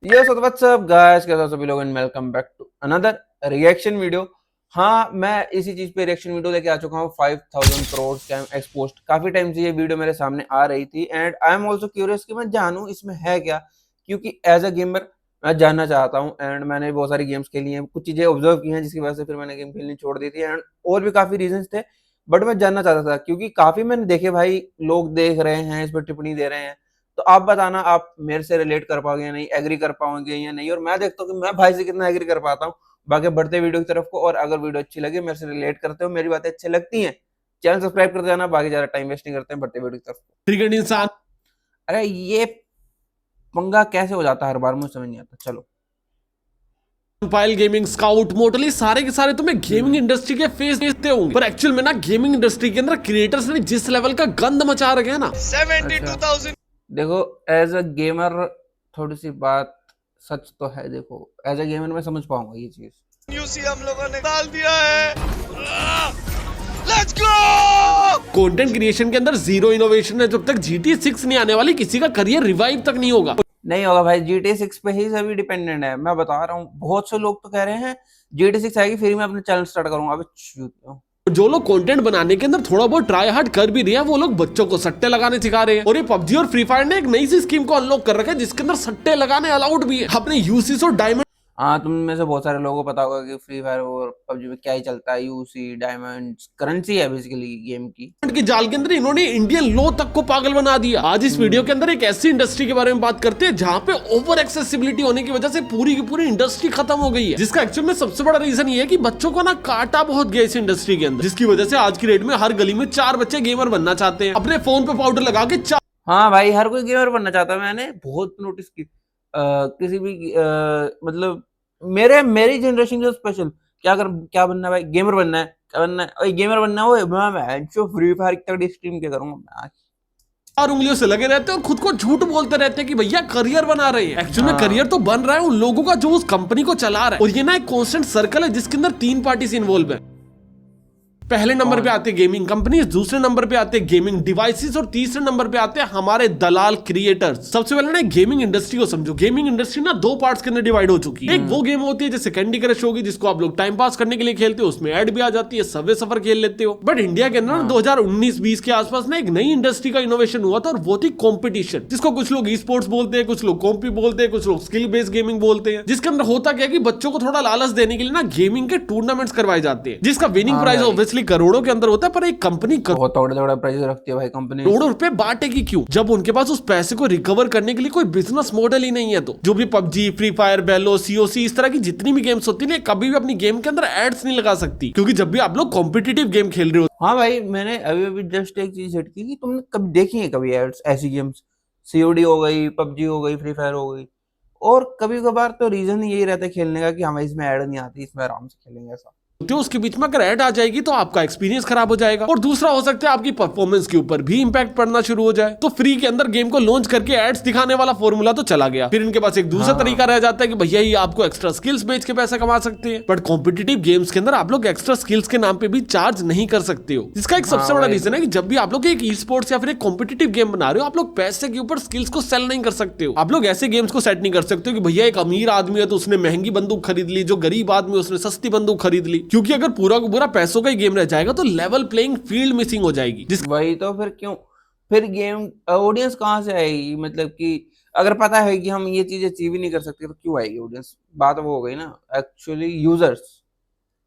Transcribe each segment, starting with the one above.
यो so what's up guys, कैसे हो सभी लोग and welcome back to another reaction video. हाँ, मैं इसी चीज पे रिएक्शन वीडियो लेके आ चुका हूँ। 5000 करोड़ स्कैम एक्सपोज्ड। काफी टाइम से ये वीडियो मेरे सामने आ रही थी and I am also curious कि मैं जानूं इसमें है क्या, क्योंकि एज अ गेमर मैं जानना चाहता हूँ एंड मैंने बहुत सारी गेम्स खेली हैं, कुछ चीजें ऑब्जर्व की हैं जिसकी वजह से फिर मैंने गेम खेलनी छोड़ दी थी एंड और भी काफी रीजंस थे। बट मैं जानना चाहता था क्योंकि काफी मैंने देखे भाई, लोग देख रहे हैं, इस पर टिप्पणी दे रहे हैं। तो आप बताना, आप मेरे से रिलेट कर पाओगे या नहीं, एग्री कर पाओगे या नहीं, और मैं देखता हूँ कि मैं भाई से कितना एग्री कर पाता हूँ। बाकी बढ़ते वीडियो की तरफ को, और अगर वीडियो अच्छी लगे, मेरे से रिलेट करते हो, मेरी बातें अच्छी लगती हैं, चैनल सब्सक्राइब कर जाना। बाकी ज्यादा टाइम वेस्ट नहीं करते हैं, बढ़ते वीडियो की तरफ। क्रिकेट इंसान अरे ये पंगा कैसे हो जाता है हर बार, मुझे समझ नहीं आता। चलो। मोबाइल गेमिंग स्काउट मोटली सारे के सारे तुम्हें गेमिंग इंडस्ट्री के फेस देखते होंगे, पर एक्चुअल में ना गेमिंग इंडस्ट्री के अंदर क्रिएटर्स ने जिस लेवल का गंद मचा रखे है ना। अच्छा, 72,000 देखो, एज अ गेमर थोड़ी सी बात सच तो है। देखो, एज अ गेमर मैं समझ पाऊंगा ये चीज। यूसी हम लोगों ने डाल दिया है। Let's go. कंटेंट क्रिएशन के अंदर जीरो इनोवेशन है। जब तक जीटी 6 नहीं आने वाली, किसी का करियर रिवाइव तक नहीं होगा। नहीं होगा भाई, GTA 6 पे ही सभी डिपेंडेंट है। मैं बता रहा हूँ, बहुत से लोग तो कह रहे हैं GTA 6 आएगी फिर मैं अपना चैनल स्टार्ट करूंगा। अबे चूतिया। जो लोग कंटेंट बनाने के अंदर थोड़ा बहुत ट्राई हार्ड कर भी रहे हैं, वो लोग बच्चों को सट्टे लगाने सिखा रहे हैं। और ये पबजी और फ्री फायर ने एक नई सी स्कीम को अनलॉक कर रखा है, जिसके अंदर सट्टे लगाने अलाउड भी है। अपने यूसीस और डायमंड हाँ, तुम में से बहुत सारे लोगों को पता होगा कि फ्री फायर और पबजी में क्या ही चलता है। यूसी डायमंड्स करेंसी है बेसिकली गेम की। की जाल के अंदर इन्होंने इंडियन लॉ तक को पागल बना दिया। आज इस वीडियो के अंदर एक ऐसी इंडस्ट्री के बारे में बात करते हैं जहां पे ओवर एक्सेसिबिलिटी होने की वजह से पूरी की पूरी इंडस्ट्री खत्म हो गई है, जिसका एक्चुअल में सबसे बड़ा रीजन ये है कि बच्चों को ना काटा बहुत गया इस इंडस्ट्री के अंदर, जिसकी वजह से आज की डेट में हर गली में 4 बच्चे गेमर बनना चाहते हैं। अपने फोन पे पाउडर लगा के हाँ भाई, हर कोई गेमर बनना चाहता है। मैंने बहुत नोटिस की। किसी भी मतलब मेरी जनरेशन जो स्पेशल क्या बनना है भाई, गेमर बनना है। क्या बनना है? ओए गेमर बनना है। ओए मैं जो फ्री फायर की तगड़ी स्ट्रीम क्या करूंगा मैं। 4 उंगलियों से लगे रहते हैं और खुद को झूठ बोलते रहते हैं कि भैया करियर बना रहे हैं। एक्चुअल में हाँ। करियर तो बन रहा है उन लोगों का जो उस कंपनी को चला रहा है। और ये ना एक कॉन्स्टेंट सर्कल है जिसके अंदर 3 पार्टीज इन्वॉल्व है। पहले नंबर पे कौन? आते हैं गेमिंग कंपनीज, दूसरे नंबर पे आते हैं गेमिंग डिवाइसेस और तीसरे नंबर पे आते हैं हमारे दलाल क्रिएटर्स। सबसे पहले ना गेमिंग इंडस्ट्री को समझो। गेमिंग इंडस्ट्री ना 2 पार्ट्स के अंदर डिवाइड हो चुकी है। एक वो गेम होती है जैसे कैंडी क्रश होगी, जिसको आप लोग टाइम पास करने के लिए खेलते हो, उसमें ऐड भी आ जाती है, सबवे सफर खेल लेते हो। बट इंडिया के अंदर 2019-20 के आसपास ना एक नई इंडस्ट्री का इनोवेशन हुआ था, और वो थी कॉम्पिटिशन, जिसको कुछ लोग ई स्पोर्ट्स बोलते हैं, कुछ लोग कॉम्पी बोलते हैं, कुछ लोग स्किल बेस्ड गेमिंग बोलते हैं। जिसके अंदर होता क्या है कि बच्चों को थोड़ा लालच देने के लिए ना गेमिंग के टूर्नामेंट्स करवाए जाते हैं, जिसका विनिंग प्राइस ऑब्वियसली करोड़ों के अंदर होता है। पर एक कंपनी बहुत तगड़े तगड़े प्राइस रखती है भाई कंपनी। करोड़ों रुपए बांटेगी क्यों, जब उनके पास उस पैसे को रिकवर करने के लिए कोई बिजनेस मॉडल ही नहीं है। तो जो भी पबजी, फ्री फायर, बेलो, सीओसी, इस तरह की जितनी भी गेम्स होती है, कभी भी अपनी गेम के अंदर एड्स नहीं लगा सकती, क्योंकि जब भी आप लोग कॉम्पिटिटिव गेम खेल रहे हो। हाँ भाई, मैंने अभी अभी जस्ट एक चीज सेट की कि तुमने कभी देखी है कभी एड्स ऐसी गेम्स? सीओडी हो गई, पबजी हो गई, फ्री फायर हो गई। और कभी कभार तो रीजन यही रहता है खेलने का कि हमें इसमें ऐड नहीं आती, इसमें आराम से खेलेंगे ऐसा। तो उसके बीच में अगर ऐड आ जाएगी तो आपका एक्सपीरियंस खराब हो जाएगा, और दूसरा हो सकता है आपकी परफॉर्मेंस के ऊपर भी इंपैक्ट पड़ना शुरू हो जाए। तो फ्री के अंदर गेम को लॉन्च करके एड्स दिखाने वाला फॉर्मूला तो चला गया। फिर इनके पास एक दूसरा तरीका रह जाता है कि भैया ये आपको एक्स्ट्रा स्किल्स बेच के पैसा कमा सकते हैं। बट कॉम्पिटिटिव गेम्स के अंदर आप लोग एक्स्ट्रा स्किल्स के नाम पे भी चार्ज नहीं कर सकते हो, जिसका एक सबसे बड़ा रीजन है कि जब भी आप लोग एक ई स्पोर्ट्स या फिर एक कॉम्पिटिटिव गेम बना रहे हो, आप लोग पैसे के ऊपर स्किल्स को सेल नहीं कर सकते हो। आप लोग ऐसे गेम्स को सेट नहीं कर सकते हो कि भैया एक अमीर आदमी है तो उसने महंगी बंदूक खरीद ली, जो गरीब आदमी है उसने सस्ती बंदूक खरीद ली, क्योंकि अगर पूरा पैसों का ही गेम रह जाएगा तो लेवल प्लेइंग फील्ड मिसिंग हो जाएगी। वही तो, फिर क्यों? फिर गेम ऑडियंस कहाँ से आएगी? मतलब कि अगर पता है कि हम ये चीज अचीव ही नहीं कर सकते तो क्यों आएगी ऑडियंस? बात वो हो गई ना, एक्चुअली यूजर्स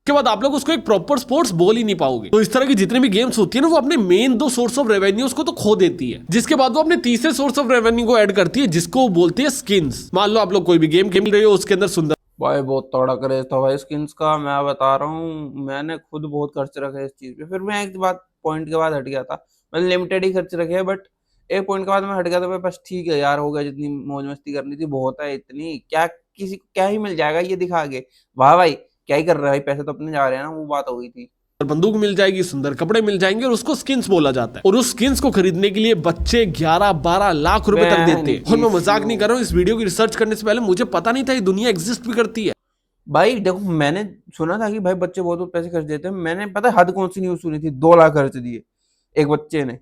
के बाद आप लोग उसको एक प्रॉपर स्पोर्ट्स बोल ही नहीं पाओगे। तो इस तरह की जितनी भी गेम्स होती है ना, वो अपने मेन 2 सोर्स ऑफ रेवेन्यूज को तो खो देती है, जिसके बाद वो अपने तीसरे सोर्स ऑफ रेवेन्यू को ऐड करती है, जिसको बोलती है स्किन्स। मान लो आप लोग कोई भी गेम खेल रहे हो, उसके अंदर सुंदर भाई बहुत तगड़ा क्रेज था भाई स्किन्स का। मैं बता रहा हूँ, मैंने खुद बहुत खर्च रखे हैं इस चीज पे। फिर मैं एक बात पॉइंट के बाद हट गया था। मैंने लिमिटेड ही खर्च रखे हैं, बट एक पॉइंट के बाद मैं हट गया था। भाई बस ठीक है यार, हो गया, जितनी मौज मस्ती करनी थी बहुत है। इतनी क्या, किसी को क्या ही मिल जाएगा ये दिखा के? वाह भाई, क्या ही कर रहा है भाई, पैसे तो अपने जा रहे हैं ना, वो बात हो गई थी। बंदूक मिल जाएगी, सुंदर कपड़े मिल जाएंगे, और उसको स्किन्स बोला जाता है। और उस स्किन्स को खरीदने के लिए बच्चे 11-12 लाख रुपए तक देते हैं। और मैं मजाक नहीं कर रहा हूँ, इस वीडियो की रिसर्च करने से पहले मुझे पता नहीं था ये दुनिया एग्जिस्ट भी करती है। भाई देखो, मैंने सुना था कि भाई बच्चे बहुत बहुत पैसे खर्च देते हैं। मैंने पता है हद कौन सी न्यूज सुनी थी? 2 लाख खर्च दिए एक बच्चे ने।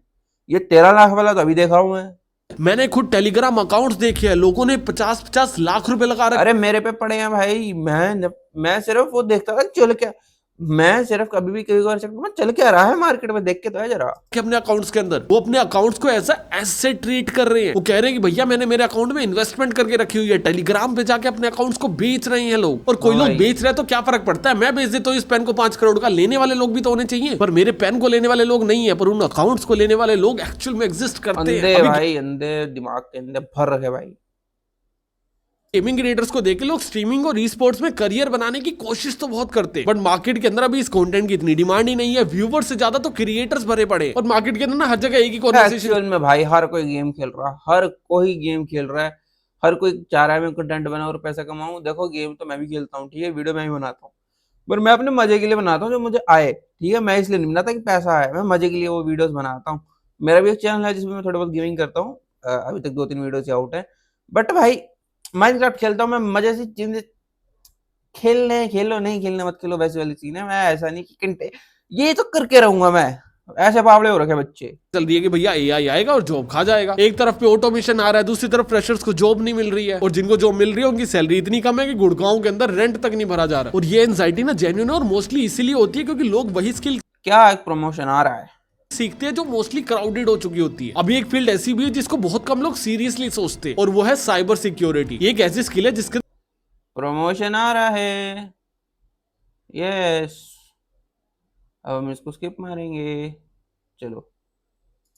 ये 13 लाख वाला तो अभी देख रहा हूँ मैं। मैंने खुद टेलीग्राम अकाउंट्स देखे हैं, लोगों ने 50-50 लाख रुपए लगा रखे। अरे मेरे पे पड़े हैं भाई, मैं सिर्फ वो देखता था चल क्या, मैं सिर्फ कभी भी कभी कभार मैं चल क्या रहा है मार्केट में, देख के तो है जरा। कि अपने अकाउंट्स के अंदर वो अपने अकाउंट्स को ऐसा एसेट ट्रीट कर रहे हैं। वो कह रहे हैं कि भैया मैंने मेरे अकाउंट में इन्वेस्टमेंट करके रखी हुई है। टेलीग्राम पे जाके अपने अकाउंट्स को बेच रहे हैं लोग। और कोई लोग बेच रहे हैं तो क्या फर्क पड़ता है, मैं बेच देता हूँ इस पेन को 5 करोड़ का, लेने वाले लोग भी तो होने चाहिए। पर मेरे पेन को लेने वाले लोग नहीं है, पर उन अकाउंट्स को लेने वाले लोग एक्चुअल में एग्जिस्ट करते हैं। अंधे भाई, अंधे दिमाग के अंदर भर रखे भाई। गेमिंग क्रिएटर्स को देख के लोग स्ट्रीमिंग और ई स्पोर्ट्स में करियर बनाने की कोशिश तो बहुत करते हैं, बट मार्केट के अंदर अभी इस कंटेंट की इतनी डिमांड ही नहीं है। व्यूवर्स से ज्यादा तो क्रिएटर्स भरे पड़े हैं। और मार्केट के अंदर ना हर जगह एक ही कॉन्वर्सेशन एक्चुअल में भाई हर कोई गेम खेल रहा है, हर कोई गेम खेल रहा है, हर कोई चाह रहा है मैं कंटेंट बनाऊं और पैसा कमाऊं। देखो गेम तो मैं भी खेलता हूँ, ठीक है, वीडियो मैं भी बनाता हूँ, पर मैं अपने मजे के लिए बनाता हूँ जो मुझे आए, ठीक है। मैं इसलिए नहीं बनाता कि पैसा आए, मैं मजे के लिए वो वीडियोस बनाता हूँ। मेरा भी एक चैनल है जिसमें मैं थोड़ा बहुत गेमिंग करता हूँ, अभी तक 2-3 वीडियोस आउट है। बट भाई माइनक्राफ्ट खेलता हूँ मैं मजे से, चीजें खेलने खेलो, नहीं खेलने मत खेलो, वैसे वाली सीन है। मैं ऐसा नहीं कि घंटे ये तो करके रहूंगा मैं, ऐसे पावड़े हो रखे बच्चे। चल रही है कि भैया एआई आएगा और जॉब खा जाएगा। एक तरफ पे ऑटोमेशन आ रहा है, दूसरी तरफ फ्रेशर्स को जॉब नहीं मिल रही है, और जिनको जॉब मिल रही है उनकी सैलरी इतनी कम है कि गुड़गांव के अंदर रेंट तक नहीं भरा जा रहा। और ये एंजाइटी ना जेन्युइन और मोस्टली इसीलिए होती है क्योंकि लोग वही स्किल क्या एक प्रमोशन आ रहा है, सीखते हैं जो मोस्टली क्राउडेड हो चुकी होती है। अभी एक फील्ड ऐसी भी है जिसको बहुत कम लोग सीरियसली सोचते हैं, और वो है साइबर सिक्योरिटी। ये एक ऐसी स्किल है जिसके प्रमोशन आ रहा है, यस। अब हम इसको स्किप मारेंगे, चलो।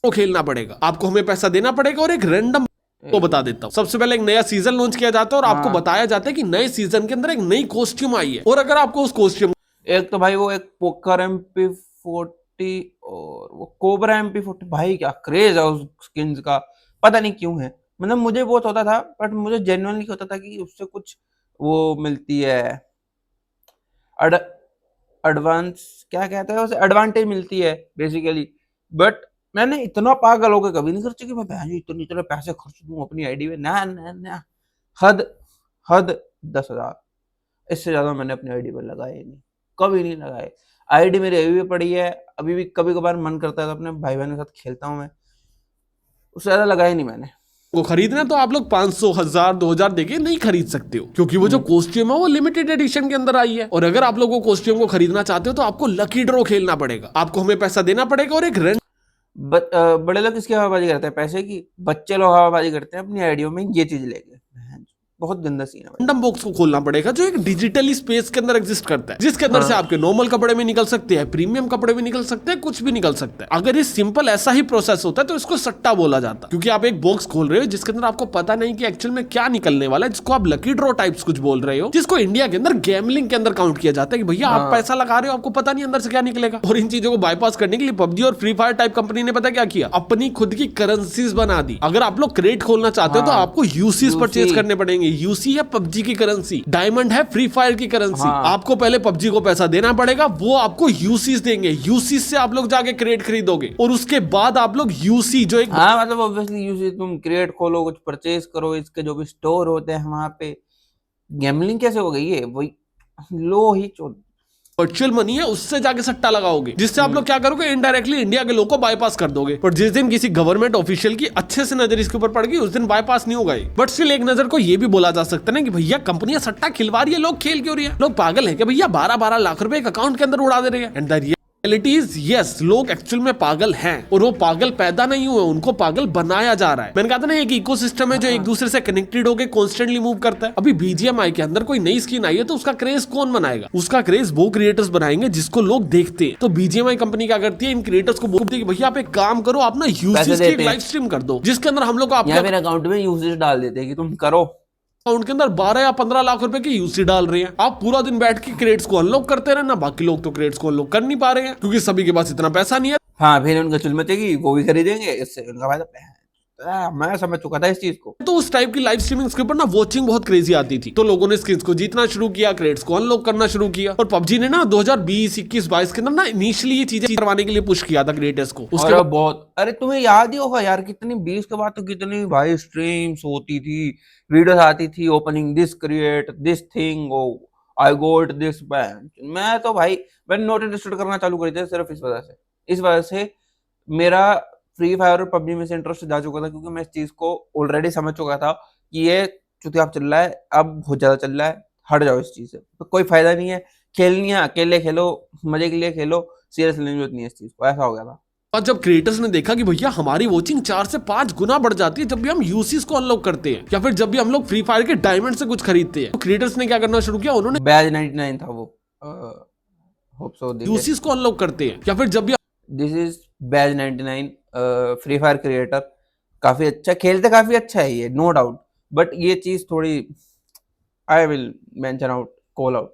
को खेलना पड़ेगा, आपको हमें पैसा देना पड़ेगा। और एक रैंडम को बता देता हूँ, सबसे पहले एक नया सीजन लॉन्च किया जाता है और आपको बताया जाता है कि नए सीजन के अंदर एक नई कॉस्ट्यूम आई है। और अगर आपको उस कॉस्ट्यूम, एक तो भाई वो एक पोकर MP40 और वो कोबरा MP40, भाई क्या क्रेज है उस स्किन्स का, पता नहीं क्यों है। मतलब मुझे बहुत होता था, बट मुझे जेन्युइनली होता था कि उससे कुछ वो मिलती है, एडवांस क्या कहते हैं उसे, एडवांटेज मिलती है बेसिकली। बट मैंने इतना पागल होकर कभी नहीं खर्चे कि मैं बहन इतने इतने पैसे खर्च दूं अपनी आईडी में, ना ना ना। हद हद 10,000, इससे ज्यादा मैंने अपनी आईडी पर लगाए नहीं, कभी नहीं लगाए। आईडी मेरी अभी भी पड़ी है, अभी भी कभी कभार मन करता है तो अपने भाई बहन के साथ खेलता हूँ मैं, उससे ज्यादा लगाया नहीं मैंने। को खरीदना है तो आप लोग 500, 1000, 2000 देके नहीं खरीद सकते हो, क्योंकि वो जो कॉस्ट्यूम है वो लिमिटेड एडिशन के अंदर आई है। और अगर आप लोग वो कॉस्ट्यूम को खरीदना चाहते हो तो आपको लकी ड्रॉ खेलना पड़ेगा, आपको हमें पैसा देना पड़ेगा। और एक बड़े लोग किसकी हवाबाजी करते हैं, पैसे की। बच्चे लोग हवाबाजी करते हैं अपनी आईडियो में ये चीज लेके, बहुत गंदा सीन है भाई। रैंडम बॉक्स को खोलना पड़ेगा जो एक डिजिटली स्पेस के अंदर एग्जिस्ट करता है, जिसके अंदर से आपके नॉर्मल कपड़े भी निकल सकते हैं, प्रीमियम कपड़े भी निकल सकते हैं, कुछ भी निकल सकता है। अगर ये सिंपल ऐसा ही प्रोसेस होता है तो इसको सट्टा बोला जाता है, क्योंकि आप एक बॉक्स खोल रहे हो जिसके अंदर आपको पता नहीं कि एक्चुअल में क्या निकलने वाला है, जिसको आप लकी ड्रॉ टाइप्स कुछ बोल रहे हो, जिसको इंडिया के अंदर गैमलिंग के अंदर काउंट किया जाता है कि भैया आप पैसा लगा रहे हो, आपको पता नहीं अंदर से क्या निकलेगा। और इन चीजों को बाईपास करने के लिए पबजी और फ्री फायर टाइप कंपनी ने पता क्या किया, अपनी खुद की करेंसीज बना दी। अगर आप लोग क्रेट खोलना चाहते हो तो आपको यूसीज परचेज करने पड़ेंगे। यूसी है पबजी की करेंसी, डायमंड है फ्री फायर की करेंसी। आपको पहले पबजी को पैसा देना पड़ेगा, वो आपको यूसीज देंगे, यूसीज से आप लोग जाके क्रेट खरीदोगे, और उसके बाद आप लोग यूसी जो एक मतलब ऑब्वियसली यूसी, तुम क्रिएट खोलो, कुछ परचेज करो, इसके जो भी स्टोर होते हैं वहां पे। गैमलिंग कैसे हो गई है, वही लो ही चो वर्चुअल मनी है, उससे जाके सट्टा लगाओगे, जिससे आप लोग क्या करोगे, इनडायरेक्टली इंडिया के लोगों को बाईपास कर दोगे। पर जिस दिन किसी गवर्नमेंट ऑफिशियल की अच्छे से नजर इसके ऊपर पड़ गई, उस दिन बाईपास नहीं होगा। बट स्टिल एक नजर को ये भी बोला जा सकता है ना कि भैया कंपनियां सट्टा खिलवा रही है, लोग खेल क्यों रही है, लोग पागल है कि भैया 12-12 लाख रुपए एक अकाउंट के अंदर उड़ा दे रहे हैं। एंड यस, लोग एक्चुअल में पागल हैं, और वो पागल पैदा नहीं हुए, उनको पागल बनाया जा रहा है। मैंने कहा था ना, एक इकोसिस्टम है जो एक दूसरे से कनेक्टेड होकर कॉन्स्टेंटली मूव करता है। अभी बीजीएमआई के अंदर कोई नई स्किन आई है तो उसका क्रेज कौन बनाएगा, उसका क्रेज वो क्रिएटर्स बनाएंगे जिसको लोग देखते हैं। तो बीजीएमआई कंपनी क्या करती है, इन क्रिएटर्स को बोलती है कि भैया आप एक काम करो, आप ना यूसेज की एक लाइव स्ट्रीम कर दो, जिसके अंदर हम लोग आपके अकाउंट में यूसेज डाल देते हैं कि तुम करो। अकाउंट के अंदर 12 या 15 लाख रुपए की यूसी डाल रहे हैं, आप पूरा दिन बैठ के क्रेड्स को अनलॉक करते रहना। बाकी लोग तो क्रेड्स को अनलॉक कर नहीं पा रहे हैं क्योंकि सभी के पास इतना पैसा नहीं है। हाँ, फिर उनका चुल मचेगी, वो भी खरीदेंगे, इससे उनका फायदा। मैं समझ चुका था इस चीज को। तो उस टाइप की लाइव स्ट्रीमिंग के ऊपर ना वॉचिंग बहुत क्रेजी आती थी, तो लोगों ने स्किन्स को जीतना शुरू किया, क्रेड्स को अनलॉक करना शुरू किया। और पबजी ने ना 2020, 21, 22 के अंदर ना इनिशियली ये चीजें करवाने के लिए पुश किया था क्रिएटर्स को। उसके बाद बहुत, अरे तुम्हें याद ही होगा यार, कितनी 20 के बाद तो कितनी भाई स्ट्रीम्स होती थी, वीडियोस आती थी, opening this create this thing, oh I got this band. मैंने नोटिस करना चालू कर दिया सिर्फ इस वजह से मेरा फ्री फायर और पबजी में से इंटरेस्ट जा चुका था, क्योंकि मैं इस चीज को ऑलरेडी समझ चुका था कि ये चुतियाप चल रहा है, अब बहुत ज्यादा चल रहा है, हट जाओ इस चीज से, तो कोई फायदा नहीं है। खेलनी है अकेले खेलो, मजे के लिए खेलो, सीरियस लेने की जरूरत नहीं है इस चीज को, ऐसा हो गया था। और जब क्रिएटर्स ने देखा कि भैया हमारी वॉचिंग 4 से 5 गुना बढ़ जाती है जब भी हम यूसीज को अनलॉक करते हैं, या फिर जब भी हम लोग फ्री फायर के डायमंड से कुछ खरीदते हैं, तो क्रिएटर्स ने क्या करना शुरू किया, उन्होंने बैज 99 था वो, होप सो यूसीज को अनलॉक करते हैं, या फिर जब भी this is badge 99 free fire creator, काफी अच्छा खेलते, काफी अच्छा है ये, नो डाउट, बट ये चीज थोड़ी, I will mention out, call out,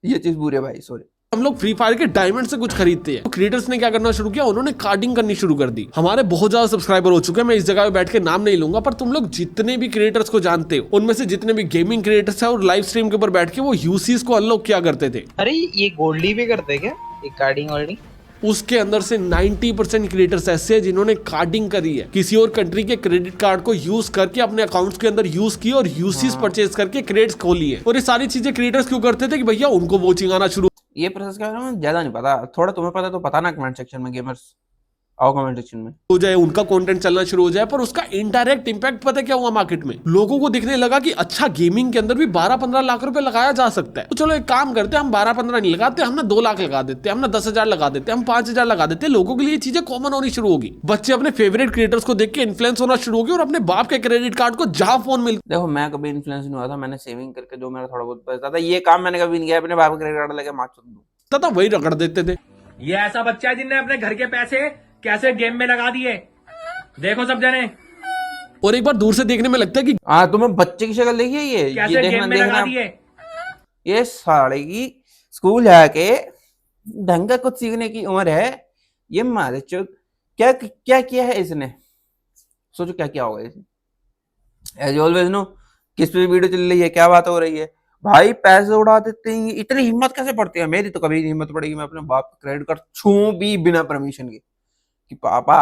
ये चीज बुरी है भाई, सॉरी। हम लोग फ्री फायर के डायमंड से कुछ खरीदते हैं, तो क्रिएटर्स ने क्या करना शुरू किया, उन्होंने कार्डिंग करनी शुरू कर दी। हमारे बहुत ज्यादा सब्सक्राइबर हो चुके हैं, मैं इस जगह पे बैठ के नाम नहीं लूंगा, पर तुम लोग जितने भी क्रिएटर्स को जानते हो, उनमें से जितने भी गेमिंग क्रिएटर्स हैं और लाइव स्ट्रीम के ऊपर बैठ के वो यूसीज को अनलॉक किया करते थे, अरे ये गोल्डी भी करते क्या, ये कार्डिंग वार्डिंग? उसके अंदर से 90% क्रिएटर्स ऐसे हैं जिन्होंने कार्डिंग करी है, किसी और कंट्री के क्रेडिट कार्ड को यूज करके अपने अकाउंट्स के अंदर यूज की और यूसीज परचेज करके क्रेडिट्स खोली है। और ये सारी चीजें क्रिएटर्स क्यों करते थे कि भैया उनको वॉचिंग आना शुरू ये प्रोसेस क्या है मुझे ज्यादा नहीं पता, थोड़ा तुम्हें पता तो पता ना कमेंट सेक्शन में, गेमर्स आओ कमेंट सेक्शन में, हो जाए, उनका कंटेंट चलना शुरू हो जाए। पर उसका इनडायरेक्ट इंपैक्ट पता क्या हुआ मार्केट में, लोगों को दिखने लगा कि अच्छा गेमिंग के अंदर भी 12-15 लाख रुपए लगाया जा सकता है, तो चलो एक काम करते हैं, हम 12-15 नहीं लगाते, हम ना 2 लाख लगा देते हैं, हम ना 10,000 लगा देते हैं, हम 5,000 लगा देते हैं। लोगों के लिए चीजें कॉमन होनी शुरू होगी, बच्चे अपने फेवरेट क्रिएटर्स को देख के इन्फ्लुएंस होना शुरू होगी और अपने बाप के क्रेडिट कार्ड को जहां फोन मिल। देखो मैं कभी इन्फ्लुएंस नहीं हुआ था, मैंने सेविंग करके जो मेरा थोड़ा बहुत पैसा था, ये काम मैंने कभी नहीं किया अपने बाप का क्रेडिट कार्ड लेके मार दूं, तथा वही रगड़ देते थे। ये ऐसा बच्चा है जिनने अपने घर के पैसे कैसे गेम में लगा दिए, देखो सब जने। और एक बार दूर से देखने में लगता है कि हाँ तुम्हें बच्चे की शक्ल देखी है, ये कैसे देखना गेम में लगा देखना, दिए। ये साले की स्कूल जाके ढंग का कुछ सीखने की उम्र है, ये मारे चो क्या क्या किया है इसने, सोचो क्या क्या होगा इसने। एज ऑलवेज नो किस पे वीडियो चल रही है, क्या बात हो रही है, भाई पैसे उड़ा देते हैं, इतनी हिम्मत कैसे पड़ती है, मेरी तो कभी नहीं हिम्मत पड़ेगी मैं अपने बाप का क्रेडिट कार्ड छू भी बिना परमिशन के, कि पापा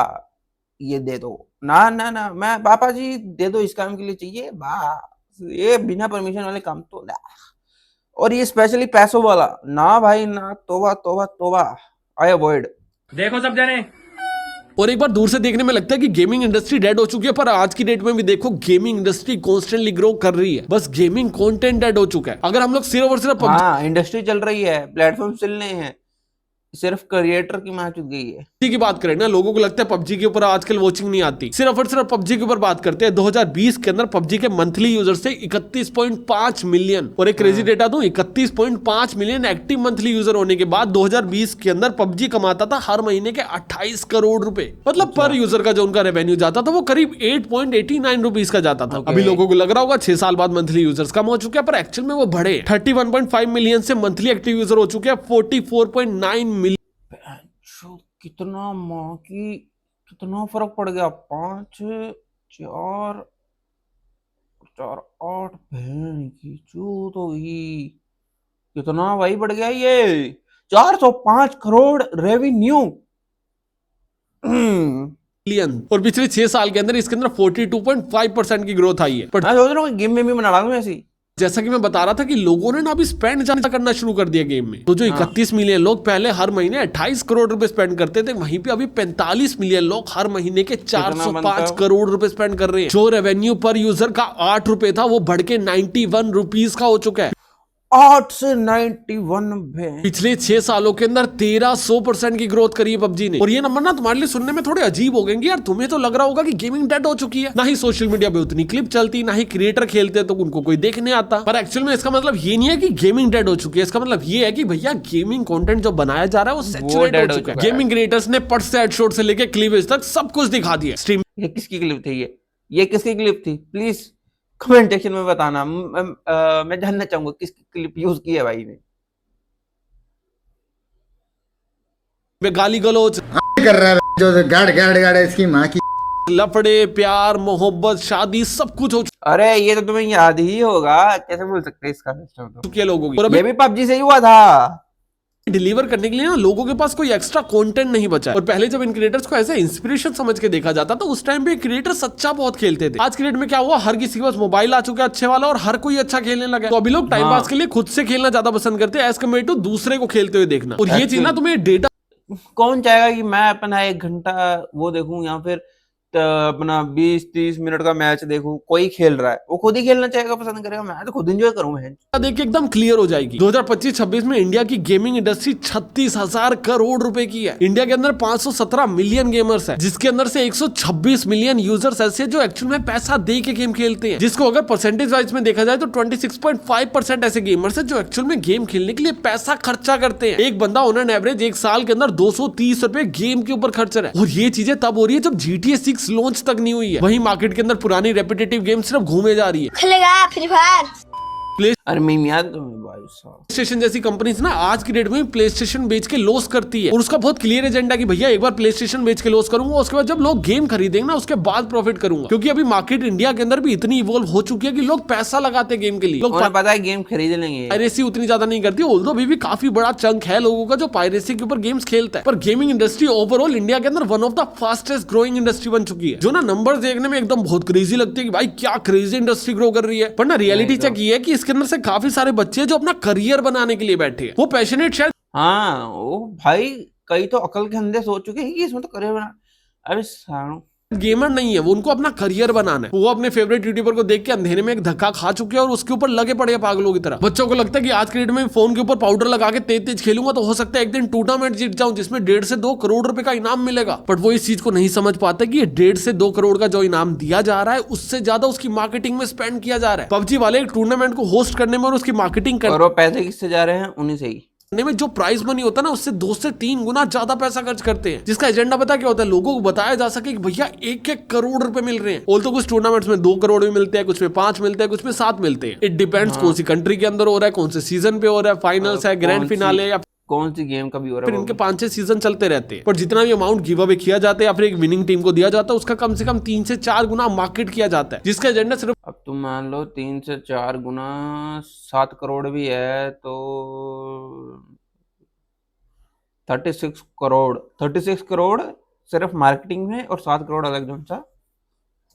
ये दे दो, ना ना ना, मैं पापा जी दे दो, इस काम के लिए चाहिए बस, ये बिना परमिशन वाले काम तो ना, और ये स्पेशली पैसों वाला ना भाई ना, तोबा तोबा तोबा, आई अवॉइड। देखो सब जने। और एक बार दूर से देखने में लगता है कि गेमिंग इंडस्ट्री डेड हो चुकी है, पर आज की डेट में भी देखो गेमिंग इंडस्ट्री कॉन्स्टेंटली ग्रो कर रही है, बस गेमिंग कंटेंट डेड हो चुका है। अगर हम लोग सिर्फ और सिर्फ हाँ इंडस्ट्री चल रही है, प्लेटफॉर्म चल रहे हैं, सिर्फ क्रिएटर की मार चुक गई है। पबजी की बात करें ना, लोगों को लगता है पबजी के ऊपर आजकल वॉचिंग नहीं आती, सिर्फ और सिर्फ पबजी के ऊपर बात करते हैं। 2020 के अंदर पबजी के मंथली यूजर्स थे 31.5 मिलियन, और एक क्रेजी डेटा दूं, 31.5 मिलियन एक्टिव मंथली यूजर होने के बाद 2020 के अंदर पबजी कमाता था हर महीने के 28 करोड़ रुपए, मतलब पर यूजर का जो उनका रेवेन्यू जाता था वो करीब 8.89 रुपीज का जाता था। अभी लोगों को लग रहा होगा 6 साल बाद मंथली यूजर्स कम हो चुके हैं, पर एक्चुअल में वो बढ़े 31.5 मिलियन से मंथली एक्टिव यूजर हो चुके हैं 44.9 मिलियन। कितना माँ की कितना फर्क पड़ गया, 5 4 4 8 बहन की चूत होगी, कितना भाई बढ़ गया ये, 405 करोड़ रेवेन्यू। और पिछले 6 साल के अंदर इसके अंदर 42.5% की ग्रोथ आई है। मैं सोच रहा हूँ गेम में भी बना दूं ऐसी। जैसा कि मैं बता रहा था कि लोगों ने ना अभी स्पेंड ज्यादा करना शुरू कर दिया गेम में, तो जो 31 मिलियन लोग पहले हर महीने 28 करोड़ रुपए स्पेंड करते थे, वहीं पे अभी 45 मिलियन लोग हर महीने के 405 करोड़ रुपए स्पेंड कर रहे हैं। जो रेवेन्यू पर यूजर का 8 रुपए था वो बढ़ के 91 रुपीज का हो चुका है, 8 से 91। पिछले 6 सालों के अंदर 1300% की ग्रोथ करी है पबजी ने। और ये नंबर ना तुम्हारे लिए सुनने में थोड़े अजीब हो गए यार, तुम्हें तो लग रहा होगा कि गेमिंग डेड हो चुकी है, ना ही सोशल मीडिया पे उतनी क्लिप चलती, ना ही क्रिएटर खेलते तो उनको कोई देखने आता। पर एक्चुअल में इसका मतलब ये नहीं है कि गेमिंग डेड हो चुकी है, इसका मतलब ये है कि भैया गेमिंग कंटेंट जो बनाया जा रहा है वो सैचुरेट हो चुका है। गेमिंग क्रिएटर्स ने पट से हेडशॉट से लेके क्लीवेज तक सब कुछ दिखा दिया। स्ट्रीम ये किसकी क्लिप थी, ये किसकी क्लिप थी, प्लीज कमेंट सेक्शन में बताना, मैं जानना चाहूंगा किसकी क्लिप यूज की है भाई ने। गाली गलौज कर रहा है जो गाड़ इसकी माँ की, लफड़े, प्यार, मोहब्बत, शादी, सब कुछ हो अरे ये तो तुम्हें याद ही होगा, कैसे भूल सकते हैं इसका सिस्टम, तो चुके लोगों की। और ये भी पबजी से ही हुआ था। डिलीवर करने के लिए ना लोगों के पास कोई एक्स्ट्रा कंटेंट नहीं बचा है। और पहले जब इन क्रिएटर्स को ऐसे इंस्पिरेशन समझ के देखा जाता तो उस टाइम पे क्रिएटर सच्चा बहुत खेलते थे। आज के डेट में क्या हुआ, हर किसी के पास मोबाइल आ चुका है अच्छे वाला और हर कोई अच्छा खेलने लगा, तो अभी लोग टाइम पास के लिए खुद से खेलना ज्यादा पसंद करते हैं एज कम्पेयर टू दूसरे को खेलते हुए देखना। और ये चीज ना तुम्हें डेटा कौन चाहेगा कि मैं अपना 1 घंटा वो देखूं या फिर अपना 20-30 मिनट का मैच देखूं? कोई खेल रहा है, वो खुद ही खेलना चाहेगा, पसंद करेगा। मैं तो खुद एंजॉय करूं। देख के एकदम क्लियर हो जाएगी। 2025-26 में इंडिया की गेमिंग इंडस्ट्री 36,000 करोड़ रुपए की है। इंडिया के अंदर 517 मिलियन गेमर्स है, जिसके अंदर से 126 मिलियन यूजर्स ऐसे जो एक्चुअल में पैसा दे के गेम खेलते हैं, जिसको अगर परसेंटेज वाइज में देखा जाए तो 26.5% ऐसे गेमर्स है जो एक्चुअल में गेम खेलने के लिए पैसा खर्चा करते हैं। एक बंदा ऑन एन एवरेज एक साल के अंदर 230 रुपए गेम के ऊपर खर्च रहा है। और ये चीजें तब हो रही है जब GTA 6 लॉन्च तक नहीं हुई है। वहीं मार्केट के अंदर पुरानी रेपिटेटिव गेम सिर्फ घूमे जा रही है। खेलेगा फ्री फायर। अरे मैं याद भाई साहब, स्टेशन जैसी कंपनीज ना आज की डेट में प्ले स्टेशन बेच के लॉस करती है, और उसका बहुत क्लियर एजेंडा कि भैया एक बार प्ले स्टेशन बेच के लॉस करूंगा, उसके बाद जब लोग गेम खरीदेंगे ना उसके बाद प्रॉफिट करूंगा। क्योंकि अभी मार्केट इंडिया के अंदर भी इतनी इवॉल्व हो चुकी है कि लोग पैसा लगाते हैं गेम के लिए। लोग उन्हें पता है गेम खरीद लेंगे। पायरेसी उतनी ज्यादा नहीं करती, ऑल्दो अभी भी काफी बड़ा चंक है लोगों का जो पायरेसी के ऊपर गेम्स खेलता है। पर गेमिंग इंडस्ट्री ओवरऑल इंडिया के अंदर one of the fastest growing industry बन चुकी है, जो ना नंबर्स देखने में एकदम बहुत क्रेजी लगती है कि भाई क्या क्रेजी इंडस्ट्री ग्रो कर रही है। पर ना रियलिटी चेक ये है कि इसके अंदर से काफी सारे बच्चे जो अपना करियर बनाने के लिए बैठे हैं, वो पैशनेट शायद। हाँ वो भाई कई तो अकल के अंधे सोच चुके हैं कि इसमें तो करियर बना। अरे सालों गेमर नहीं है वो, उनको अपना करियर बनाना है। वो अपने फेवरेट यूट्यूबर को देख के अंधेरे में एक धक्का खा चुके हैं और उसके ऊपर लगे पड़े हैं पागलों की तरह। बच्चों को लगता है कि आज के डेट में फोन के ऊपर पाउडर लगा के तेज तेज खेलूंगा तो हो सकता है एक दिन टूर्नामेंट जीत जाऊं जिसमें 1.5 से 2 करोड़ रुपए का इनाम मिलेगा। बट वो इस चीज को नहीं समझ पाते कि ये 1.5 से 2 करोड़ का जो इनाम दिया जा रहा है उससे ज्यादा उसकी मार्केटिंग में स्पेंड किया जा रहा है। पबजी वाले एक टूर्नामेंट को होस्ट करने में और उसकी मार्केटिंग और वो पैसे किससे जा रहे हैं? उन्हीं से ही। में जो प्राइस मनी होता है ना उससे 2 से 3 गुना ज्यादा पैसा खर्च करते हैं, जिसका एजेंडा पता क्या होता है? लोगों को बताया जा सके कि भैया 1-1 करोड़ रुपए मिल रहे हैं। और तो कुछ टूर्नामेंट्स में 2 करोड़ भी मिलते हैं, कुछ में 5 मिलते हैं, कुछ में 7 मिलते हैं। इट डिपेंड्स कौन सी कंट्री के अंदर हो रहा है, कौन से सीजन पे हो रहा है, फाइनल्स है, ग्रैंड फिनाले या कौन सी गेम का भी हो रहा फिर है। इनके 5-6 सीजन चलते रहते हैं। पर जितना भी अमाउंट गिव अवे किया जाता है या फिर एक विनिंग टीम को दिया जाता है उसका कम से कम 3 से 4 गुना मार्केट किया जाता है, जिसका एजेंडा सिर्फ। अब तुम मान लो 3 से 4 गुना 7 करोड़ भी है तो 36 करोड़ सिर्फ मार्केटिंग में और 7 करोड़ अलग जोन सा।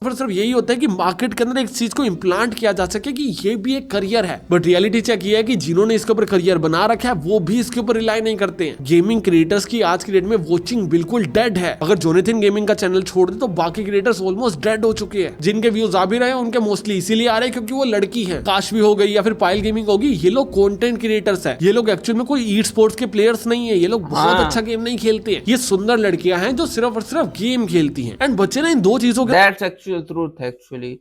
फिर सिर्फ यही होता है कि मार्केट के अंदर एक चीज को इम्प्लांट किया जा सके कि ये भी एक करियर है। बट रियलिटी चेक ये है कि जिन्होंने इसके ऊपर करियर बना रखा है वो भी इसके ऊपर रिलाई नहीं करते हैं। गेमिंग क्रिएटर्स की आज की डेट में वॉचिंग बिल्कुल डेड है। अगर जोनेथन गेमिंग का चैनल छोड़ दे तो बाकी क्रिएटर्स ऑलमोस्ट डेड हो चुके हैं। जिनके व्यूज आ भी रहे हैं उनके मोस्टली इसीलिए आ रहे हैं क्योंकि वो लड़की है, काशवी हो गई या फिर पायल गेमिंग होगी, ये लोग कंटेंट क्रिएटर्स है। ये लोग एक्चुअल में कोई ई स्पोर्ट्स के प्लेयर्स नहीं है, ये लोग बहुत अच्छा गेम नहीं खेलते हैं। ये सुंदर लड़कियां हैं जो सिर्फ और सिर्फ गेम खेलती हैं। एंड बच्चे ना इन 2 चीजों के दैट्स एक्चुअल ट्रूथ। एक्चुअली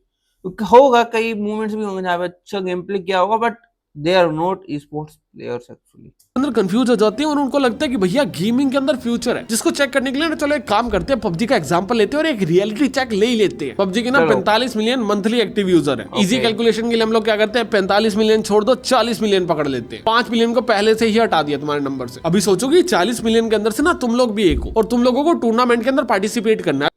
होगा कई मूवमेंट्स भी होंगे जहाँ पे अच्छा गेम प्ले किया होगा but they are not esports players actually. अंदर कंफ्यूज हो जाते हैं और उनको लगता है कि भैया गेमिंग के अंदर फ्यूचर है, जिसको चेक करने के लिए ना चलो एक काम करते हैं, पबजी का एग्जांपल लेते हैं और एक रियलिटी चेक ले ही लेते हैं। पबजी के ना 45 मिलियन मंथली एक्टिव यूजर है। इजी कैलकुलेशन के लिए हम लोग क्या करते हैं, 45 मिलियन छोड़ दो 40 मिलियन पकड़ लेते हैं। 5 मिलियन को पहले से ही हटा दिया तुम्हारे नंबर से। अभी सोचो कि 40 मिलियन के अंदर से ना तुम लोग भी एक हो और तुम लोगों को टूर्नामेंट के अंदर पार्टिसिपेट करना है।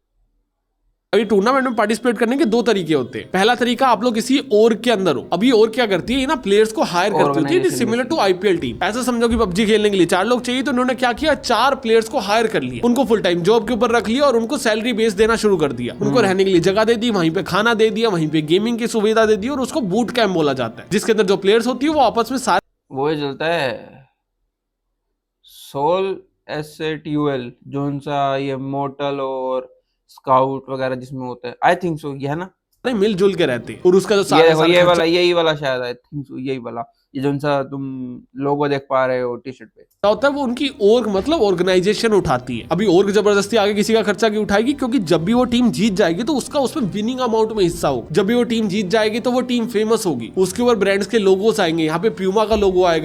अभी टूर्नामेंट में पार्टिसिपेट करने के 2 तरीके होते हैं। पहला तरीका आप लोग किसी org के अंदर हो। अभी org क्या करती है, ये ना प्लेयर्स को हायर करती होती है, सिमिलर टू IPL टीम। ऐसा समझो कि पबजी खेलने के लिए 4 लोग चाहिए तो उन्होंने क्या किया, 4 प्लेयर्स को हायर कर लिया, उनको फुल टाइम जॉब के ऊपर रख लिया और उनको सैलरी बेस देना शुरू कर दिया। उनको रहने के लिए जगह दे दी, वहीं पे खाना दे दिया, वहीं पे गेमिंग की सुविधा दे दी और उसको बूट कैंप बोला जाता है, जिसके अंदर जो प्लेयर्स होती है वो आपस में सारे वो ही चलता है सोल SATUL जोन सा ये मोटल और स्काउट वगैरह जिसमें होता है। आई थिंक सो ये है ना, मिलजुल के रहते हैं और उसका जो यही वाला शायद आई थिंक सो यही वाला, ये जोन सा तुम लोगो देख पा रहे हो टी शर्ट पे होता है वो उनकी org मतलब ऑर्गेनाइजेशन उठाती है। अभी org जबरदस्ती आगे किसी का खर्चा क्यों उठाएगी, क्योंकि जब भी वो टीम जीत जाएगी तो उसका उसमें विनिंग अमाउंट में हिस्सा होगा। जब भी वो टीम जीत जाएगी तो वो टीम फेमस होगी, उसके ऊपर ब्रांड्स के लोगोस आएंगे, यहाँ पे प्यूमा का लोगो आएगा,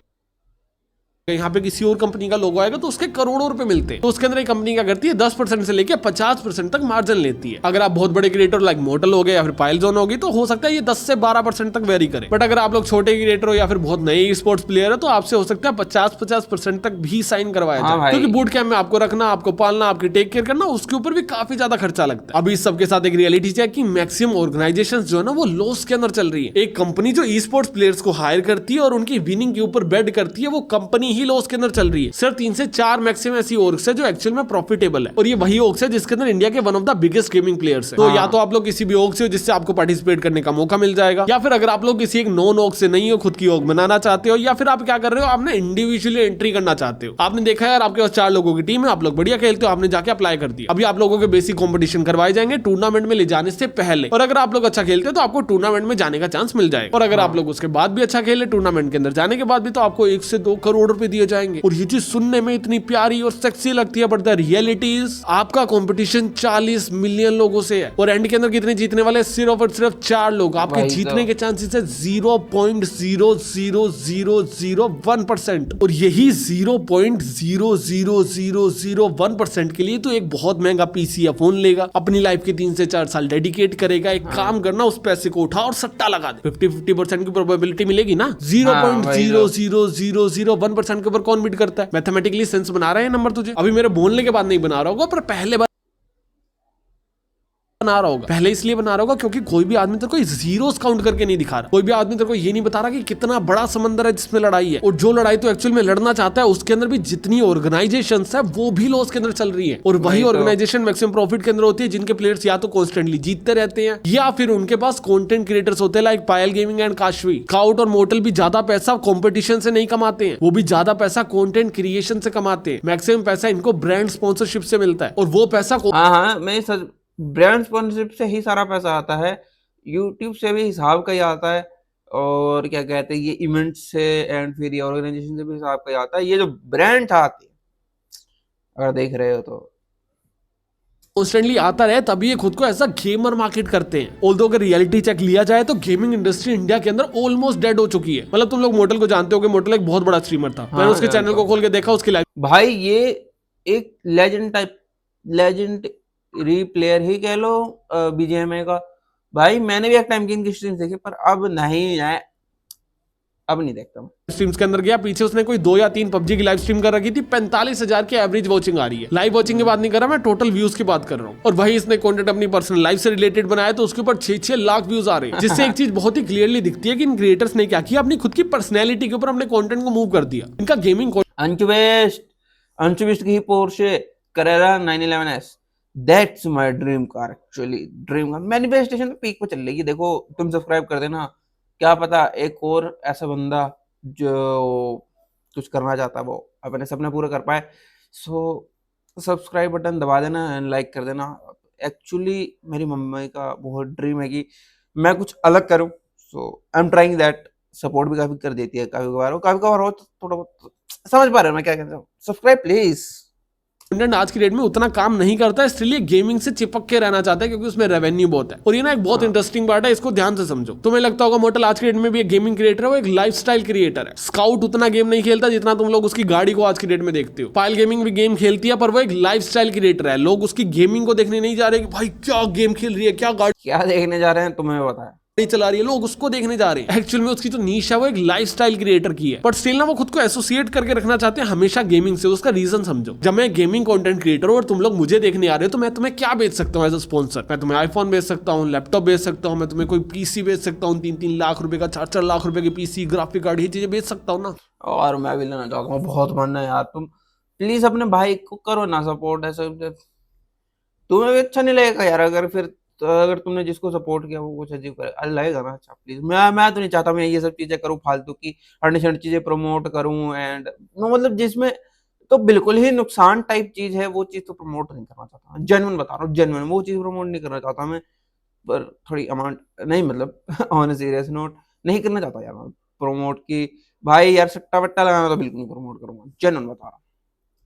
यहाँ पे किसी और कंपनी का लोगो आएगा तो उसके करोड़ों रुपए मिलते हैं। तो उसके अंदर एक कंपनी क्या करती है, 10% से लेके 50% तक मार्जिन लेती है। अगर आप बहुत बड़े क्रिएटर लाइक मोटल हो गए या फिर पायल जोन होगी तो हो सकता है ये 10 से 12% तक वेरी करे। बट अगर आप लोग छोटे क्रिएटर हो या फिर बहुत नए स्पोर्ट्स प्लेयर है तो आपसे हो सकता है 50% तक भी साइन करवाया जाए, क्योंकि बूट कैंप में आपको रखना, आपको पालना, आपकी टेक केयर करना, उसके ऊपर भी काफी ज्यादा खर्चा लगता है। अभी इस सबके साथ एक रियलिटी चेक की मैक्सिमम ऑर्गेनाइजेशन जो है ना वो लॉस के अंदर चल रही है। एक कंपनी जो ई स्पोर्ट्स प्लेयर्स को हायर करती है और उनकी विनिंग के ऊपर बेट करती है वो कंपनी ही लॉस के अंदर चल रही है। सिर्फ 3 से 4 मैक्सिमम ऐसी ऑर्ग्स है जो एक्चुअल में प्रॉफिटेबल है, और ये वही ऑर्ग्स है जिसके अंदर इंडिया के one of the biggest gaming players है। तो या तो आप लोग किसी भी ऑर्ग से हो जिससे आपको पार्टिसिपेट करने का मौका मिल जाएगा, या फिर अगर आप लोग किसी एक नॉन ऑर्ग से नहीं हो, खुद की ऑर्ग बनाना चाहते हो, या फिर आप क्या कर रहे हो, आपने इंडिविजुअली एंट्री करना चाहते हो। आपने देखा यार आपके पास 4 लोगों की टीम है, आप लोग बढ़िया खेलते हो, आपने जाके अप्लाई कर दिया। अभी आप लोगों के बेसिक कंपटीशन करवाए जाएंगे टूर्नामेंट में ले जाने से पहले, और अगर आप लोग अच्छा खेलते हो तो आपको टूर्नामेंट में जाने का चांस मिल जाएगा। और अगर आप लोग उसके बाद भी अच्छा खेले टूर्नामेंट के अंदर जाने के बाद भी, तो आपको 1 से 2 करोड़ रुपए दिए जाएंगे। और ये चीज सुनने में इतनी प्यारी और सेक्सी लगती है, बट द रियलिटी इज आपका कंपटीशन 40 मिलियन लोगों से है, और एंड के अंदर कितने जीतने वाले, सिर्फ और सिर्फ 4 लोग। आपके जीतने के चांसेस है 0.00001%, और यही 0.00001% के लिए तो एक बहुत महंगा पीसी या फोन लेगा, अपनी लाइफ के 3 से 4 साल डेडिकेट करेगा, एक काम करना, उस पैसे को उठा और सट्टा लगा दे। 50% की प्रोबेबिलिटी मिलेगी ना। 0.00001% के ऊपर कौन बिड करता है? मैथमेटिकली सेंस बना रहा है नंबर तुझे? अभी मेरे बोलने के बाद नहीं बना रहा होगा, पर पहले बार बना रहा होगा। पहले इसलिए बना रहा होगा क्योंकि कोई भी आदमी तेरे को जीरोस काउंट करके नहीं दिखा रहा, कोई भी आदमी तेरे को ये नहीं बता रहा कि कितना बड़ा समंदर है जिसमें लड़ाई है, और जो लड़ाई तो एक्चुअल में लड़ना चाहता है उसके अंदर भी जितनी ऑर्गेनाइजेशंस है वो भी लॉस के अंदर चल रही है। और वही ऑर्गेनाइजेशन मैक्सिमम प्रॉफिट के अंदर होती है जिनके प्लेयर्स या तो कॉन्स्टेंटली जीतते रहते हैं, या फिर उनके पास कंटेंट क्रिएटर्स होते हैं like Payal gaming and Kashvi. Scout और मोटल भी ज्यादा पैसा कॉम्पिटिशन से नहीं कमाते हैं, वो भी ज्यादा पैसा कंटेंट क्रिएशन से कमाते हैं। मैक्सिमम पैसा इनको ब्रांड स्पॉन्सरशिप से मिलता है, और वो पैसा मैं सच ब्रांड स्पॉन्सरशिप से ही सारा पैसा आता है, यूट्यूब से भी हिसाब का ही आता है, और क्या कहते हैं ये इवेंट से एंड फिर ये ऑर्गेनाइजेशन से भी हिसाब का ही आता है। ये जो ब्रांड आते हैं अगर देख रहे हो तो कॉन्स्टेंटली आता रहे, तभी ये खुद को ऐसा गेमर मार्केट करते हैं। ऑल्दो अगर रियलिटी चेक लिया जाए तो गेमिंग इंडस्ट्री इंडिया के अंदर ऑलमोस्ट डेड हो चुकी है। मतलब तुम लोग मोटल को जानते हो, मोटल एक बहुत बड़ा स्ट्रीमर था, मैंने उसके चैनल को खोल के देखा, उसकी लाइव भाई ये एक लेजेंडरी प्लेयर ही कह लो बीजीएमआई का। भाई मैंने भी एक टाइम की इनकी स्ट्रीम देखी, पर अब नहीं देखता हूँ। स्ट्रीम्स के अंदर गया, पीछे उसने कोई 2 या 3 पबजी की लाइव स्ट्रीम कर रखी थी, 45,000 की एवरेज वॉचिंग आ रही है। लाइव वॉचिंग की बात नहीं कर रहा मैं, टोटल व्यूज की बात कर रहा हूँ। और वही इसने कंटेंट अपनी पर्सनल लाइफ से रिलेटेड बनाया, तो उसके ऊपर 6-6 लाख व्यूज आ रहे हैं, जिससे एक चीज बहुत ही क्लियरली दिखती है कि इन क्रिएटर्स ने क्या किया, अपनी खुद की पर्सनैलिटी के ऊपर अपने कंटेंट को मूव कर दिया। इनका गेमिंग अंचुबिस्ट की Porsche Karera 911S, that's my dream car, actually dream car. Manifestation तो पीक पे चल रही है। देखो तुम सब्सक्राइब कर देना, क्या पता एक और ऐसा बंदा जो कुछ करना चाहता है वो अपने सपने पूरे कर पाए। सो सब्सक्राइब बटन दबा देना एंड लाइक कर देना। एक्चुअली मेरी मम्मी का बहुत ड्रीम है कि मैं कुछ अलग करूं, so I am trying that. Support भी काफी कर देती है कभी कभार हो तो थोड़ा बहुत समझ पा रहे हो मैं क्या कहता हूँ। Subscribe please. कंटेंट आज की डेट में उतना काम नहीं करता है, इसलिए गेमिंग से चिपक के रहना चाहता है क्योंकि उसमें रेवेन्यू बहुत है। और ये ना एक बहुत इंटरेस्टिंग बात है, इसको ध्यान से समझो। तुम्हें लगता होगा मोटल आज की डेट में भी एक गेमिंग क्रिएटर है, वो एक लाइफस्टाइल क्रिएटर है। स्काउट उतना गेम नहीं खेलता जितना तुम लोग उसकी गाड़ी को आज की डेट में देखते हो। पायल गेमिंग भी गेम खेलती है, पर वो एक लाइफस्टाइल क्रिएटर है। लोग उसकी गेमिंग को देखने नहीं जा रहे कि भाई क्या गेम खेल रही है, क्या गाड़ी क्या देखने जा रहे हैं तुम्हें पता है, चला रही है, लोग उसको देखने जा रहे हैं। एक्चुअल में उसकी जो नीश है वो एक लाइफस्टाइल क्रिएटर की है, बट स्टिल ना वो खुद को एसोसिएट करके रखना चाहते हैं हमेशा गेमिंग से। उसका रीजन समझो, जब मैं गेमिंग कंटेंट क्रिएटर हूं और तुम लोग मुझे देखने आ रहे हो, तो मैं तुम्हें क्या बेच सकता हूं एज अ स्पॉन्सर? मैं तुम्हें आईफोन बेच सकता हूं, लैपटॉप बेच सकता हूं, मैं तुम्हें कोई पीसी बेच सकता हूं, 3-3 लाख रुपए का, 4-4 लाख रुपए की पीसी, ग्राफिक कार्ड, ये चीजें बेच सकता हूं ना। और मैं भी लेना चाहता हूँ, बहुत मन है यार। तुम प्लीज अपने भाई को करो ना सपोर्ट। ऐसा तुम्हें भी अच्छा नहीं लगेगा यार अगर तुमने जिसको सपोर्ट किया वो कुछ अजीब करे, लगेगा ना अच्छा। प्लीज मैं तो नहीं चाहता मैं ये सब चीजें करूँ फालतू की अननेसेसरी चीजें प्रमोट करूँ, एंड मतलब जिसमें तो बिल्कुल ही नुकसान टाइप चीज है वो चीज तो प्रमोट नहीं करना चाहता। जेन्युइन बता रहा हूँ, जेन्युइन वो चीज प्रमोट नहीं करना चाहता मैं, पर थोड़ी अमाउंट नहीं, मतलब ऑन सीरियस नोट नहीं करना चाहता यार मैं प्रमोट की। भाई यार सट्टा वट्टा लगाना तो बिल्कुल नहीं प्रमोट करूंगा, जेन्युइन बता रहा हूँ।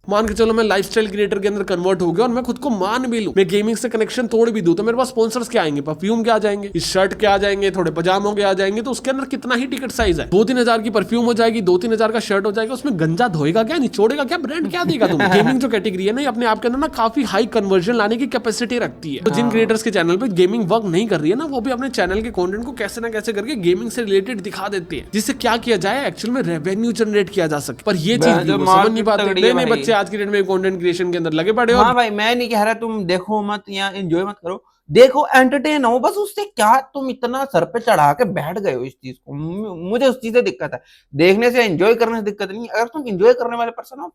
मान के चलो मैं लाइफस्टाइल क्रिएटर के अंदर कन्वर्ट हो गया और मैं खुद को मान भी लूं, मैं गेमिंग से कनेक्शन तोड़ भी दूं, तो मेरे पास स्पॉन्सर्स क्या आएंगे? परफ्यूम के आ जाएंगे, इस शर्ट के आ जाएंगे, थोड़े पजामों के आ जाएंगे। तो उसके अंदर कितना ही टिकट साइज है, 2-3 हजार की परफ्यूम हो जाएगी, 2-3 हजार का शर्ट हो जाएगा। उसमें गंजा धोएगा क्या, निचोड़ेगा क्या, ब्रांड क्या देगा तुम्हें? गेमिंग जो कैटेगरी है ना, अपने आप के अंदर ना काफी हाई कन्वर्जन लाने की कैपेसिटी रखती है। तो जिन क्रिएटर्स के चैनल पे गेमिंग वर्क नहीं कर रही है ना, वो भी अपने चैनल के कंटेंट को कैसे ना कैसे करके गेमिंग से रिलेटेड दिखा देते हैं, जिससे क्या किया जाए एक्चुअल में रेवेन्यू जनरेट किया जा सके। पर ये चीज समझ नहीं पाते। नहीं बच्चे आज की डेट में कंटेंट क्रिएशन के अंदर लगे पड़े हो। हाँ भाई मैं नहीं कह रहा तुम देखो मत या एंजॉय मत करो, देखो एंटरटेन हो बस, उससे क्या तुम इतना सर पे चढ़ा के बैठ गए हो इस चीज को। मुझे उस चीज से दिक्कत है, देखने से एंजॉय करने से दिक्कत नहीं। अगर तुम एंजॉय करने वाले पर्सन हो,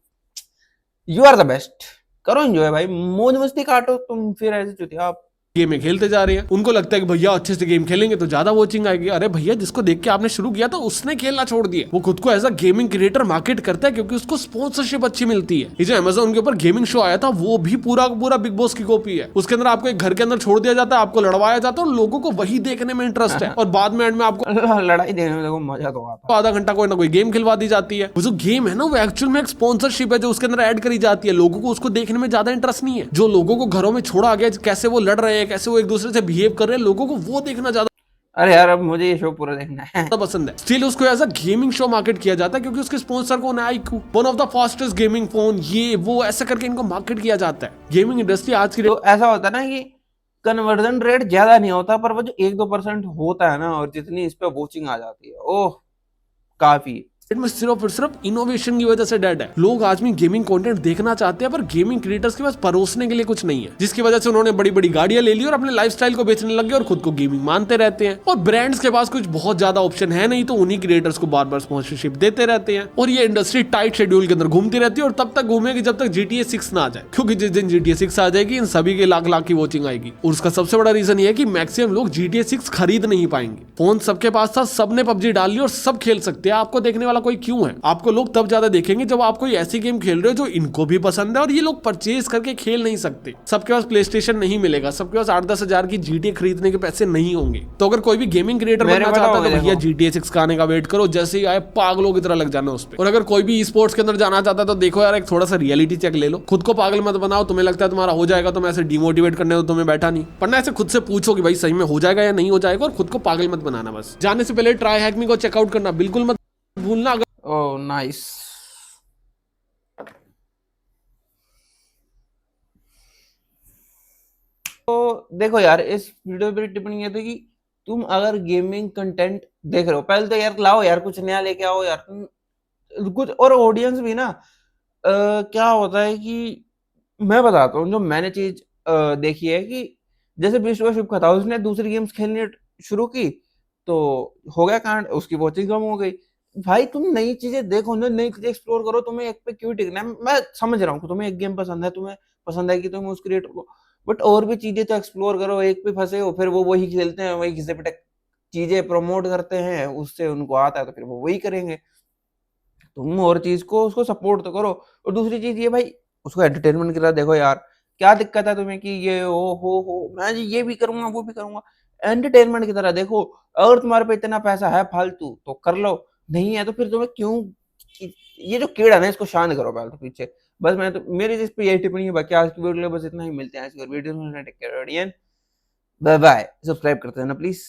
यू आर द बेस्ट, करो एंजॉय भाई, मौज मस्ती काटो तुम, फिर ऐसे चुतिया गेम में खेलते जा रहे हैं। उनको लगता है कि भैया अच्छे से गेम खेलेंगे तो ज्यादा वॉचिंग आएगी। अरे भैया, जिसको देख के आपने शुरू किया तो उसने खेलना छोड़ दिया। वो खुद को as a gaming creator market करता है क्योंकि उसको स्पॉन्सरशिप अच्छी मिलती है। ये जो अमेज़न के ऊपर गेमिंग शो आया था वो भी पूरा का पूरा बिग बॉस की कॉपी है। उसके अंदर आपको एक घर के अंदर छोड़ दिया जाता है, आपको लड़वाया जाता है और लोगों को वही देखने में इंटरेस्ट है, और बाद में एंड में आपको लड़ाई देने में देखो मजा तो आता आधा घंटा कोई ना कोई गेम खिलवा दी जाती है। वो जो गेम है ना वो एक्चुअल में एक स्पॉन्सरशिप है जो उसके अंदर ऐड करी जाती है। लोगों को उसको देखने में ज्यादा इंटरेस्ट नहीं है। जो लोगों को घरों में छोड़ा गया, कैसे वो लड़ रहे हैं, कैसे वो एक दूसरे से बिहेव कर रहे हैं, लोगों को वो देखना ज्यादा है। अरे यार अब मुझे ये शो पूरा देखना है। पसंद है। स्टिल उसको as a gaming show market किया जाता है क्योंकि उसके स्पॉन्सर कौन है? IQOO, one of the fastest gaming phone, ये वो ऐसा करके इनको मार्केट किया जाता है। गेमिंग इंडस्ट्री आज की तो ऐसा होता है ना कि कन्वर्जन रेट ज्यादा नहीं होता, पर वो जो 1-2% होता है ना, और जितनी इस पे वॉचिंग आ जाती है, ओह काफी। में सिर्फ और सिर्फ इनोवेशन की वजह से डेड है। लोग आज भी गेमिंग कंटेंट देखना चाहते हैं पर गेमिंग क्रिएटर्स के पास परोसने के लिए कुछ नहीं है, जिसकी वजह से उन्होंने बड़ी बड़ी गाड़ियां ले ली और अपने लाइफस्टाइल को बेचने लगे और खुद को गेमिंग मानते रहते हैं। और ब्रांड्स के पास कुछ बहुत ज्यादा ऑप्शन है नहीं, तो उन्हीं क्रिएटर्स को बार बार स्पॉन्सरशिप देते रहते हैं। और ये इंडस्ट्री टाइट शेड्यूल के अंदर घूमती रहती है और तब तक घूमेगी जब तक GTA 6 ना आ जाए, क्योंकि जिस दिन GTA 6 आ जाएगी इन सभी के लाख लाख की वॉचिंग आएगी। और उसका सबसे बड़ा रीजन ये है कि मैक्सिमम लोग GTA 6 खरीद नहीं पाएंगे। फोन सबके पास था, सबने PUBG डाल ली और सब खेल सकते हैं। आपको देखने वाला कोई क्यों है? आपको लोग तब ज्यादा देखेंगे जब आप कोई ऐसी गेम खेल रहे हो जो इनको भी पसंद है और ये लोग परचेज करके खेल नहीं सकते। सबके पास PlayStation नहीं मिलेगा, सबके पास 8-10 हजार की GTA खरीदने के पैसे नहीं होंगे। तो अगर कोई भी गेमिंग क्रिएटर बनना चाहता है तो भैया GTA 6 का आने का वेट करो, जैसे ही आए पागलों की तरह लग जाना उस पर। और अगर कोई भी स्पोर्ट्स के अंदर जाना चाहता है तो देखो यार, एक थोड़ा सा रियलिटी चेक ले लो, खुद को पागल मत बनाओ। तुम्हें लगता है तुम्हारा हो जाएगा तो मैं ऐसे डिमोटिवेट करने तो तुम्हें बैठा नहीं, पर ऐसे खुद से पूछो कि भाई सही में हो जाएगा या नहीं हो जाएगा, और खुद को पागल मत बनाना। बस जाने से पहले ट्राई हैक मी को चेकआउट करना बिल्कुल मत भूलना। Oh nice. तो देखो यार, इस वीडियो पर टिप्पणी ये थी कि तुम अगर गेमिंग कंटेंट देख रहे हो, पहले तो यार लाओ यार, कुछ नया लेके आओ यार तुम कुछ। और ऑडियंस भी ना क्या होता है कि मैं बताता हूँ, जो मैंने चीज देखी है कि जैसे विश्व शुभ था, उसने दूसरी गेम्स खेलनी शुरू की तो हो गया कांड, उसकी वॉचिंग कम हो गई। भाई तुम नई चीजें देखो ना, नई चीजें एक्सप्लोर करो। तुम्हें एक पे क्यों टिकना है? मैं समझ रहा हूँ कि तुम्हें एक गेम पसंद है, तुम्हें पसंद है कि तुम उस क्रिएटर को, बट और भी चीजें तो एक्सप्लोर करो। एक पे फंसे हो, फिर वो वही खेलते हैं, वही घिसे पिटे चीजें प्रमोट करते हैं, उससे उनको आता है तो फिर वो वही करेंगे। तुम और चीज को उसको सपोर्ट तो करो। और दूसरी चीज ये भाई, उसको एंटरटेनमेंट की तरह देखो यार। क्या दिक्कत है तुम्हें कि ये हो मैं जी ये भी करूंगा वो भी करूंगा? एंटरटेनमेंट की तरह देखो। अगर तुम्हारे पे इतना पैसा है फालतू तो कर लो, नहीं है तो फिर तुम्हें क्यों, ये जो कीड़ा है ना इसको शांत करो पहले तो पीछे। बस मैं तो मेरी जिस पे यही टिप्पणी है। बाकी आज की वीडियो बस इतना ही, मिलते हैं आज की वीडियो में। Take care, bye bye. Subscribe करते हैं ना प्लीज।